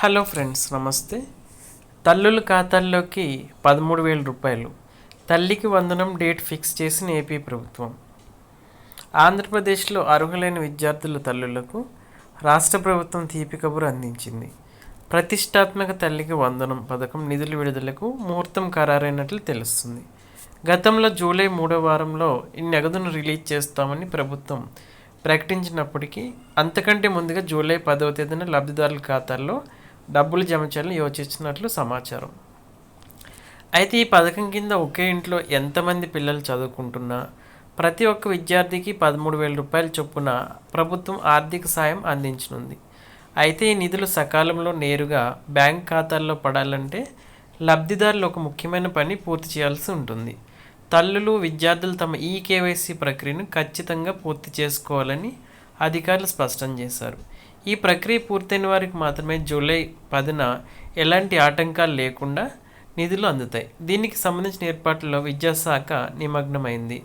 Hello friends, నమస్తే. తల్లుల ఖాతాల్లోకి 13,000 రూపాయలు. తల్లికి వందనం డేట్ ఫిక్స్ చేసిన ఏపీ ప్రభుత్వం. ఆంధ్రప్రదేశ్లో అర్హులైన విద్యార్థుల తల్లులకు రాష్ట్ర ప్రభుత్వం తీపి కబురు అందించింది. ప్రతిష్టాత్మక తల్లికి వందనం పథకం నిధుల విడుదలకు ముహూర్తం ఖరారైనట్లు తెలుస్తుంది. గతంలో జూలై 3వ వారంలో ఈ నగదును రిలీజ్ చేస్తామని ప్రభుత్వం ప్రకటించినప్పటికీ అంతకంటే ముందుగా జూలై 10వ తేదీన లబ్ధిదారుల ఖాతాల్లో డబ్బులు జమ చేయాలని యోచిస్తున్నట్లు సమాచారం. అయితే ఈ పథకం కింద ఒకే ఇంట్లో ఎంతమంది పిల్లలు చదువుకుంటున్నా ప్రతి ఒక్క విద్యార్థికి 13,000 రూపాయల చొప్పున ప్రభుత్వం ఆర్థిక సాయం అందించనుంది. అయితే ఈ నిధులు సకాలంలో నేరుగా బ్యాంక్ ఖాతాల్లో పడాలంటే లబ్ధిదారులు ఒక ముఖ్యమైన పని పూర్తి చేయాల్సి ఉంటుంది. తల్లులు, విద్యార్థులు తమ కేవైసీ ప్రక్రియను ఖచ్చితంగా పూర్తి చేసుకోవాలని అధికారులు స్పష్టం చేశారు. ఈ ప్రక్రియ పూర్తయిన వారికి మాత్రమే జూలై 10న ఎలాంటి ఆటంకాలు లేకుండా నిధులు అందుతాయి. దీనికి సంబంధించిన ఏర్పాట్లలో విద్యాశాఖ నిమగ్నమైంది.